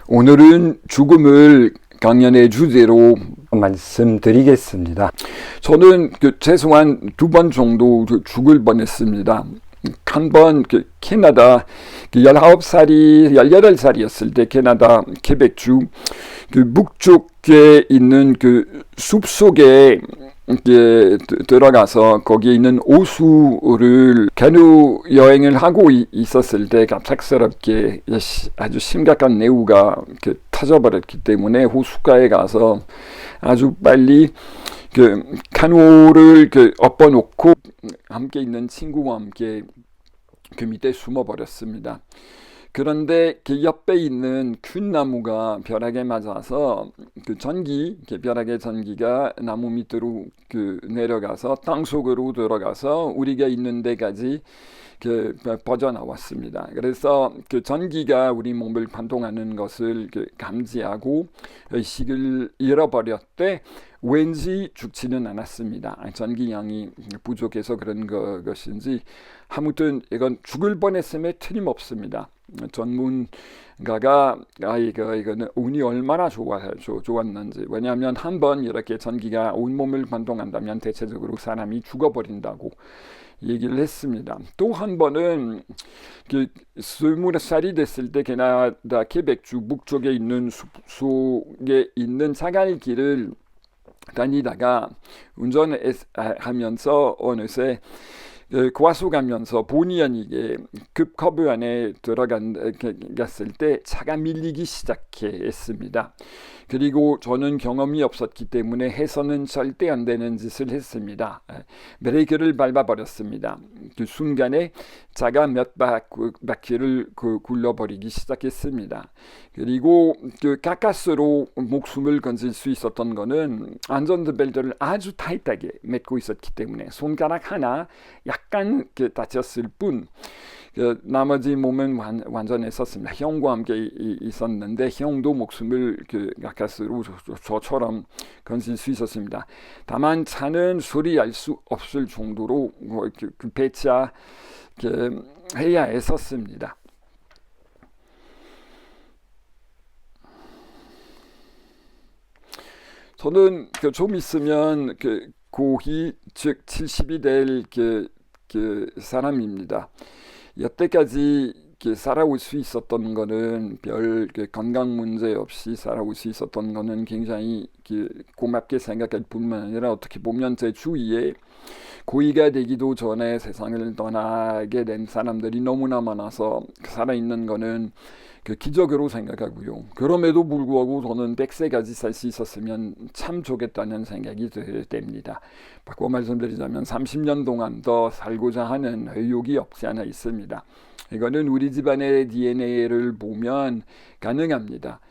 오늘은 죽음을 강연의 주제로 말씀드리겠습니다. 저는 최소한 2번 정도 죽을 뻔했습니다. 한 번 캐나다 19살이 18살이었을 때 캐나다 케벡주 북쪽에 있는 숲속에 들어가서 거기에 있는 호수를 캐누 여행을 하고 있었을 때 갑작스럽게 아주 심각한 뇌우가 터져버렸기 때문에 호숫가에 가서 아주 빨리 카누를 엎어놓고 함께 있는 친구와 함께 그 밑에 숨어버렸습니다. 그런데 그 옆에 있는 큰 나무가 벼락에 맞아서 벼락의 전기가 나무 밑으로 내려가서 땅 속으로 들어가서 우리가 있는 데까지 퍼져나왔습니다. 그래서 전기가 우리 몸을 관통하는 것을 감지하고 의식을 잃어버렸대 왠지 죽지는 않았습니다. 전기량이 부족해서 그런 것인지 아무튼 이건 죽을 뻔했음에 틀림없습니다. 전문가가 이거는 운이 얼마나 좋았는지, 왜냐하면 한번 이렇게 전기가 온몸을 관통한다면 대체적으로 사람이 죽어버린다고 얘기를 했습니다. 또 한 번은 20살이 됐을 때 캐나다 케벡주 북쪽에 있는 숲속에 있는 자갈길을 다니다가 운전하면서 어느새 과속하면서 본의 아니게 급커브 안에 들어갔을 때 차가 밀리기 시작했습니다. 그리고 저는 경험이 없었기 때문에 해서는 절대 안 되는 짓을 했습니다. 브레이크를 밟아버렸습니다. 그 순간에 차가 몇 바퀴를 굴러버리기 시작했습니다. 그리고 가까스로 목숨을 건질 수 있었던 거는 안전벨트를 아주 타이트하게 맺고 있었기 때문에 손가락 하나 약간 다쳤을 뿐 나머지 몸은 완전했었습니다. 형과 함께 있었는데 형도 목숨을 가까스로 저처럼 건질 수 있었습니다. 다만 차는 소리할 수 없을 정도로 배차 해야 했었습니다. 저는 좀 있으면 고희 즉 70이 될 사람입니다. 여태까지 살아올 수 있었던 거는 별 건강 문제 없이 살아올 수 있었던 거는 굉장히 고맙게 생각할 뿐만 아니라 어떻게 보면 제 주위에 고의가 되기도 전에 세상을 떠나게 된 사람들이 너무나 많아서 살아있는 거는 기적으로 생각하고요. 그럼에도 불구하고 저는 100세까지 살 수 있었으면 참 좋겠다는 생각이 됩니다. 바꿔 말씀드리자면 30년 동안 더 살고자 하는 의욕이 없지 않아 있습니다. 이거는 우리 집안의 DNA를 보면 가능합니다.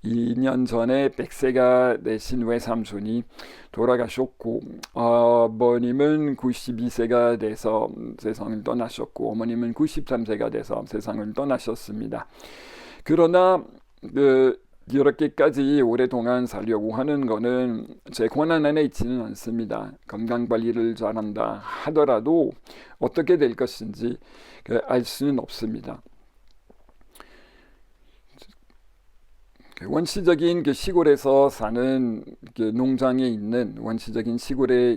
2년 전에 100세가 되신 외삼촌이 돌아가셨고 아버님은 92세가 돼서 세상을 떠나셨고 어머님은 93세가 돼서 세상을 떠나셨습니다. 그러나 이렇게까지 오랫동안 살려고 하는 거는 제 권한 안에 있지는 않습니다. 건강관리를 잘한다 하더라도 어떻게 될 것인지 알 수는 없습니다. 원시적인 시골에서 사는 농장에 있는 원시적인 시골에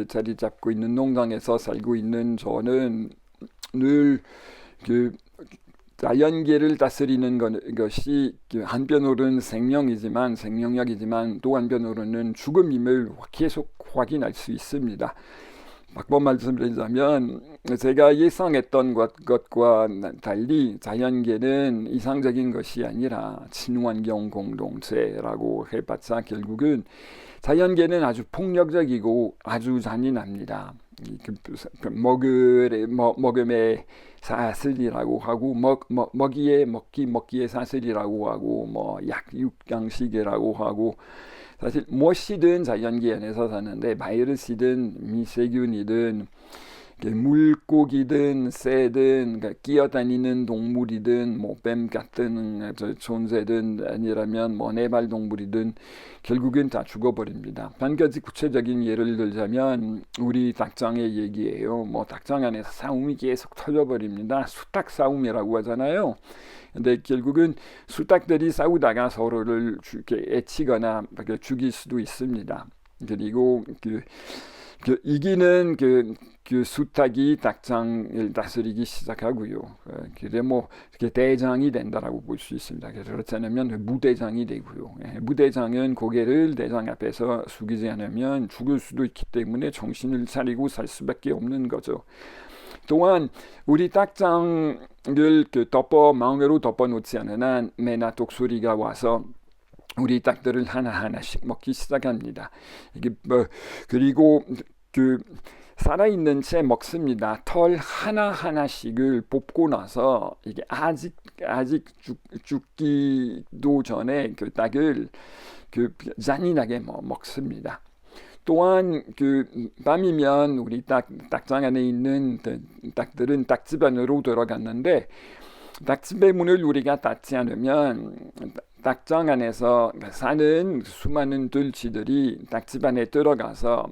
자리 잡고 있는 농장에서 살고 있는 저는 늘 자연계를 다스리는 것이 한편으로는 생명력이지만 또 한편으로는 죽음임을 계속 확인할 수 있습니다. 바꿔 말씀드리자면 제가 예상했던 것과 달리 자연계는 이상적인 것이 아니라 친환경 공동체라고 해봤자 결국은 자연계는 아주 폭력적이고 아주 잔인합니다. 먹음의 사슬이라고 하고 먹기의 사슬이라고 하고 육양식이라고 하고 사실 무엇이든 자연계 안에서 사는데 바이러스이든 미세균이든 물고기든 새든 그러니까 끼어다니는 동물이든 뭐 뱀 같은 존재든 아니라면 뭐 네발 동물이든 결국엔 다 죽어버립니다. 한 가지 구체적인 예를 들자면 우리 닭장의 얘기예요. 뭐 닭장 안에서 싸움이 계속 터져버립니다. 수탉 싸움이라고 하잖아요. 근데 결국은 수탉들이 싸우다가 서로를 애치거나 죽일 수도 있습니다. 그리고 이기는 그 수탉이 닭장을 다스리기 시작하고요. 그래 뭐 대장이 된다라고 볼 수 있습니다. 그렇지 않으면 무대장이 되고요. 무대장은 고개를 대장 앞에서 숙이지 않으면 죽을 수도 있기 때문에 정신을 차리고 살 수밖에 없는 거죠. 또한 우리 닭장을 망으로 덮어놓지 않은 한 매나 독수리가 와서 우리 닭들을 하나하나씩 먹기 시작합니다. 이게 그리고 살아있는 채 먹습니다. 털 하나하나씩을 뽑고 나서 이게 아직 죽기도 전에 그 닭을 잔인하게 먹습니다. 또한 밤이면 우리 닭장 안에 있는 닭들은 닭집 안으로 들어갔는데 닭집의 문을 우리가 닫지 않으면 닭장 안에서 사는 수많은 들쥐들이 닭집 안에 들어가서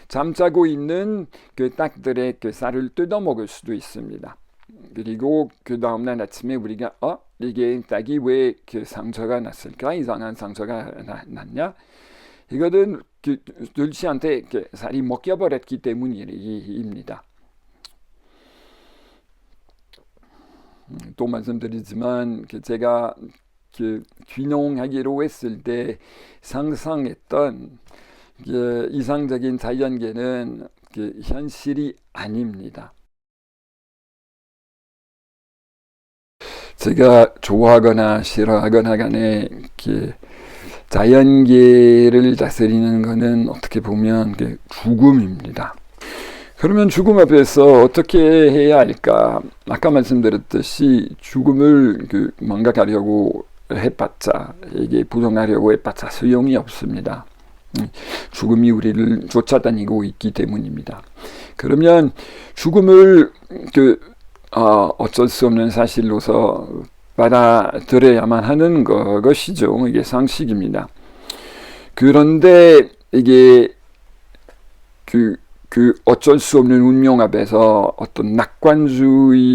잠자고 있는 그 닭들의 쌀을 뜯어먹을 수도 있습니다. 그리고 그 다음날 아침에 우리가 이게 닭이 왜 상처가 났을까? 이상한 상처가 났냐? 이거는 들쥐한테 살이 먹혀버렸기 때문입니다. 또 말씀드리지만 제가 귀농하기로 했을 때 상상했던 이상적인 자연계는 현실이 아닙니다. 제가 좋아하거나 싫어하거나 간에 자연계를 다스리는 것은 어떻게 보면 죽음입니다. 그러면 죽음 앞에서 어떻게 해야 할까? 아까 말씀드렸듯이 죽음을 망각하려고 해봤자, 이게 부정하려고 해봤자 소용이 없습니다. 죽음이 우리를 쫓아다니고 있기 때문입니다. 그러면 죽음을 어쩔 수 없는 사실로서 받아들여야만 하는 것이죠. 이게 상식입니다. 그런데 이게 어쩔 수 없는 운명 앞에서 어떤 낙관주의보다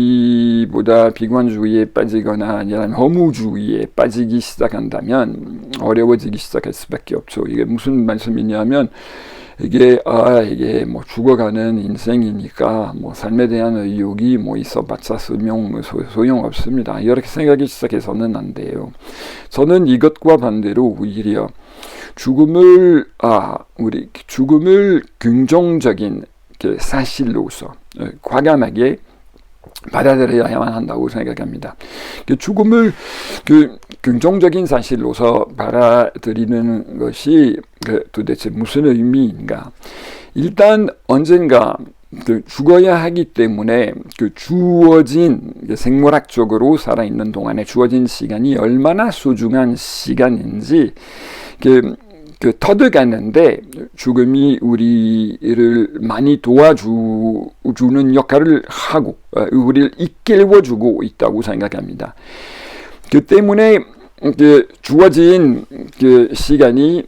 비관주의에 빠지거나 아니면 허무주의에 빠지기 시작한다면 어려워지기 시작할 수밖에 없죠. 이게 무슨 말씀이냐면 이게 뭐 죽어가는 인생이니까 뭐 삶에 대한 의욕이 뭐 있어봤자 소용 없습니다. 이렇게 생각이 시작해서는 안 돼요. 저는 이것과 반대로 오히려 죽음을 긍정적인 사실로서 과감하게 받아들여야만 한다고 생각합니다. 죽음을 긍정적인 사실로서 받아들이는 것이 도대체 무슨 의미인가? 일단 언젠가 죽어야 하기 때문에 주어진 생물학적으로 살아있는 동안에 주어진 시간이 얼마나 소중한 시간인지 터득하는데 죽음이 우리를 많이 도와주는 역할을 하고 우리를 이끌어주고 있다고 생각합니다. 그 때문에 주어진 시간이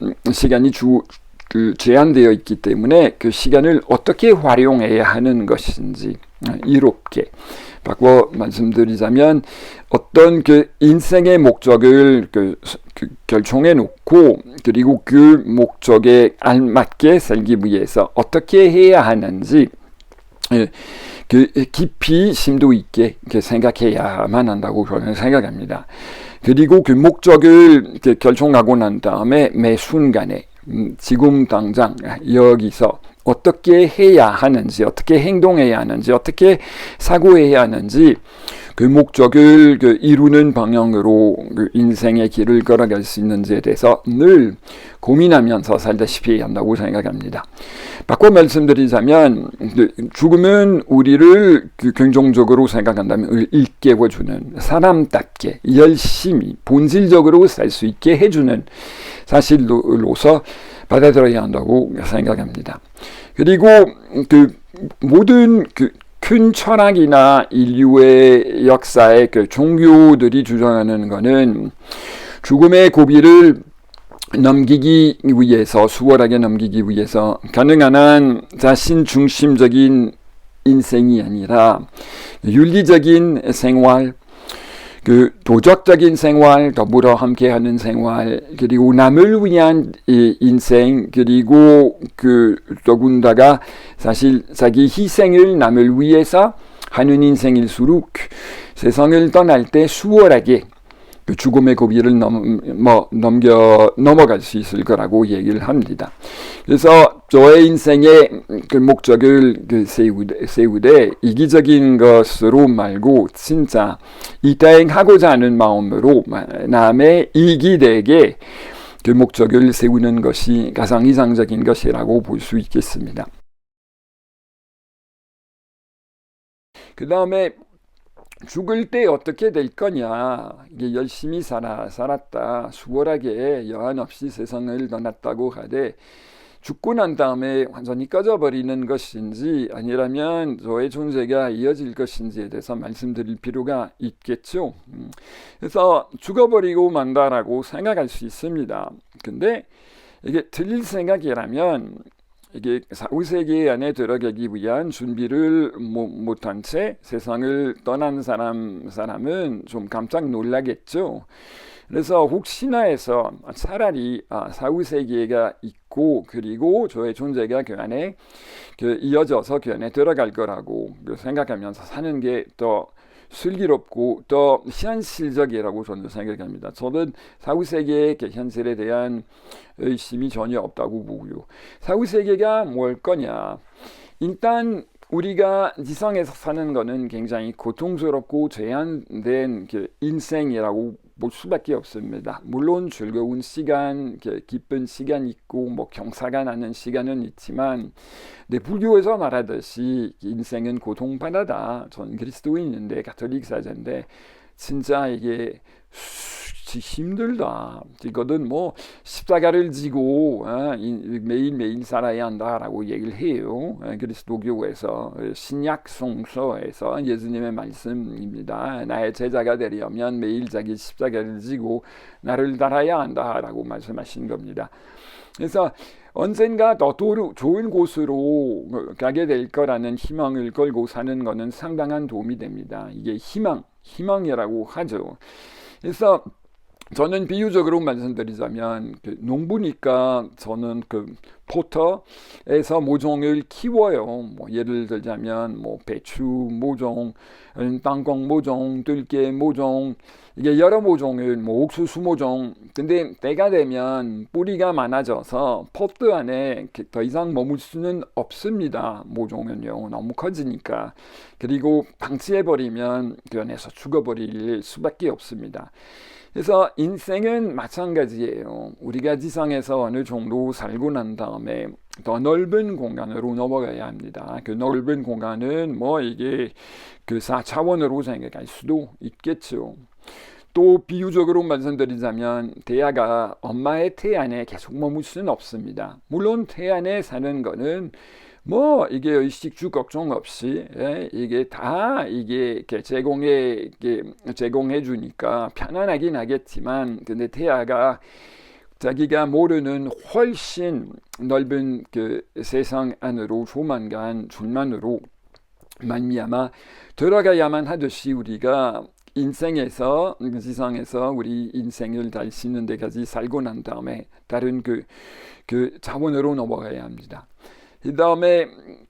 제한되어 있기 때문에 그 시간을 어떻게 활용해야 하는 것인지 이롭게 바꿔 말씀드리자면 어떤 인생의 목적을 결정해 놓고 그리고 그 목적에 알맞게 살기 위해서 어떻게 해야 하는지 깊이 심도 있게 생각해야만 한다고 저는 생각합니다. 그리고 그 목적을 결정하고 난 다음에 매 순간에 지금 당장 여기서 어떻게 해야 하는지, 어떻게 행동해야 하는지, 어떻게 사고해야 하는지 그 목적을 이루는 방향으로 인생의 길을 걸어갈 수 있는지에 대해서 늘 고민하면서 살다시피 한다고 생각합니다. 바꿔 말씀드리자면 죽음은 우리를 긍정적으로 생각한다면 일깨워주는 사람답게 열심히 본질적으로 살 수 있게 해주는 사실로서 받아들여야 한다고 생각합니다. 그리고 모든 큰 철학이나 인류의 역사의 종교들이 주장하는 것은 죽음의 고비를 넘기기 위해서, 수월하게 넘기기 위해서 가능한 한 자신 중심적인 인생이 아니라 윤리적인 생활, 도덕적인 생활, 더불어 함께하는 생활, 그리고 남을 위한 인생, 그리고 더군다나 사실 자기 희생을 남을 위해서 하는 인생일수록 세상을 떠날 때 수월하게 죽음의 고비를 넘어갈 수 있을 거라고 얘기를 합니다. 그래서 저의 인생의 목적을 세우되 이기적인 것으로 말고 진짜 이타행하고자 하는 마음으로 남의 이익이 되게 목적을 세우는 것이 가장 이상적인 것이라고 볼 수 있겠습니다. 그 다음에 죽을 때 어떻게 될 거냐, 이게 열심히 살았다, 수월하게 여한 없이 세상을 떠났다고 하되 죽고 난 다음에 완전히 꺼져버리는 것인지 아니라면 저의 존재가 이어질 것인지에 대해서 말씀드릴 필요가 있겠죠. 그래서 죽어버리고 만다라고 생각할 수 있습니다. 근데 이게 틀릴 생각이라면 이게 사후세계 안에 들어가기 위한 준비를 못한 채 세상을 떠난 사람은 좀 깜짝 놀라겠죠. 그래서 혹시나 해서 차라리 사후세계가 있고 그리고 저의 존재가 그 안에 이어져서 그 안에 들어갈 거라고 생각하면서 사는 게 더 슬기롭고 더 현실적이라고 저는 생각합니다. 저는 사후세계의 현실에 대한 의심이 전혀 없다고 보고요. 사후세계가 뭘 거냐? 일단 우리가 지상에서 사는 거는 굉장히 고통스럽고 제한된 인생이라고 볼 수밖에 없습니다. 물론 즐거운 시간, 기쁜 시간 있고 경사가 나는 시간은 있지만 불교에서 말하듯이 인생은 고통바다다. 전 그리스도인인데 가톨릭 사자인데 진짜 이게 힘들다. 이거는 십자가를 지고 매일매일 살아야 한다라고 얘기를 해요. 그리스도교에서 신약 성서에서 예수님의 말씀입니다. 나의 제자가 되려면 매일 자기 십자가를 지고 나를 따라야 한다라고 말씀하신 겁니다. 그래서 언젠가 더 좋은 곳으로 가게 될 거라는 희망을 걸고 사는 것은 상당한 도움이 됩니다. 이게 희망이라고 하죠. 그래서 저는 비유적으로 말씀드리자면 농부니까 저는 포터에서 모종을 키워요. 예를 들자면 배추 모종, 땅콩 모종, 들깨 모종, 이게 여러 모종을 옥수수 모종. 근데 때가 되면 뿌리가 많아져서 포트 안에 더 이상 머물 수는 없습니다. 모종은요, 너무 커지니까. 그리고 방치해버리면 그 안에서 죽어버릴 수밖에 없습니다. 그래서 인생은 마찬가지예요. 우리가 지상에서 어느 정도 살고 난 다음에 더 넓은 공간으로 넘어가야 합니다. 그 넓은 공간은 이게 4차원으로 생각할 수도 있겠죠. 또 비유적으로 말씀드리자면 태아가 엄마의 태 안에 계속 머물 수는 없습니다. 물론 태 안에 사는 거는 이게 의식주 걱정 없이 이게 다 제공해 주니까 편안하긴 하겠지만, 근데 태아가 자기가 모르는 훨씬 넓은 세상 안으로 조만간 줄만으로 말미암아 들어가야만 하듯이 우리가 인생에서 지상에서 우리 인생을 다 싣는 데까지 살고 난 다음에 다른 차원으로 넘어가야 합니다. 그 다음에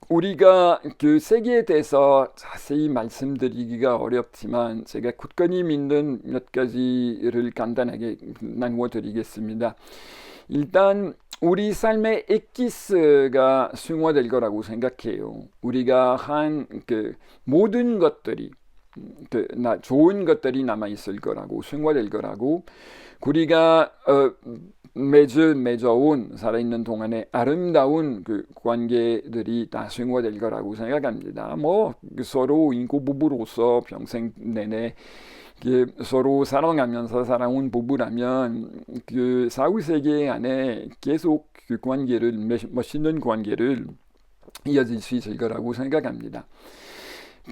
우리가 세계에 대해서 자세히 말씀드리기가 어렵지만 제가 굳건히 믿는 몇 가지를 간단하게 나누어 드리겠습니다. 일단 우리 삶의 엑기스가 승화될 거라고 생각해요. 우리가 한 모든 것들이 좋은 것들이 남아있을 거라고, 승화될 거라고, 우리가 맺어온 살아있는 동안에 아름다운 관계들이 다 승화될 거라고 생각합니다. 서로 인고 부부로서 평생 내내 서로 사랑하면서 살아온 부부라면 사후세계 안에 계속 멋있는 관계를 이어질 수 있을 거라고 생각합니다.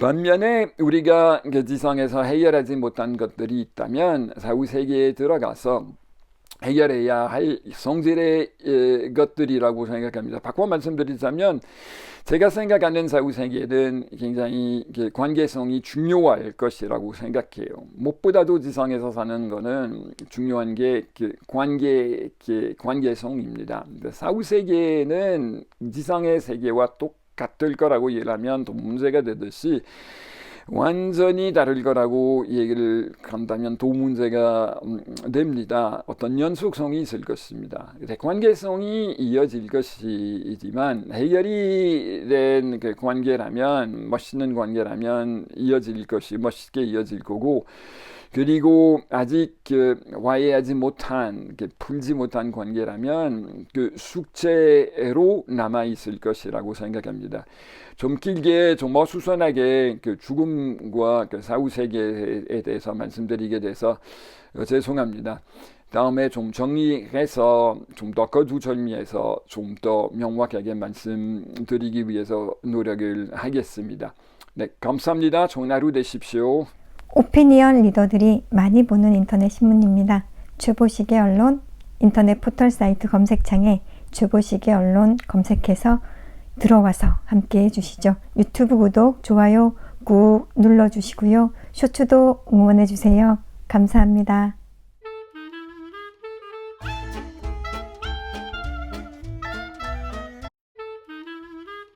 반면에 우리가 그 지상에서 해결하지 못한 것들이 있다면 사후세계에 들어가서 해결해야 할 성질의 것들이라고 생각합니다. 바꿔 말씀드리자면 제가 생각하는 사후세계는 굉장히 관계성이 중요할 것이라고 생각해요. 무엇보다도 지상에서 사는 거는 중요한 게 관계성입니다. 사후세계는 지상의 세계와 똑같을 거라고 얘기하면 또 문제가 되듯이 완전히 다를 거라고 얘기를 한다면 또 문제가 됩니다. 어떤 연속성이 있을 것입니다. 관계성이 이어질 것이지만 해결이 된 그 관계라면 멋있는 관계라면 이어질 것이 멋있게 이어질 거고 그리고 아직 화해하지 못한 풀지 못한 관계라면 그 숙제로 남아 있을 것이라고 생각합니다. 좀 길게 좀 어수선하게 그 죽음과 그 사후 세계에 대해서 말씀드리게 돼서 죄송합니다. 다음에 좀 정리해서 좀 더 거두절미해서 좀 더 명확하게 말씀드리기 위해서 노력을 하겠습니다. 네, 감사합니다. 좋은 하루 되십시오. 오피니언 리더들이 많이 보는 인터넷 신문입니다. 주보시계 언론 인터넷 포털 사이트 검색창에 주보시계 언론 검색해서 들어와서 함께 해주시죠. 유튜브 구독, 좋아요 꾹 눌러주시고요. 쇼츠도 응원해주세요. 감사합니다.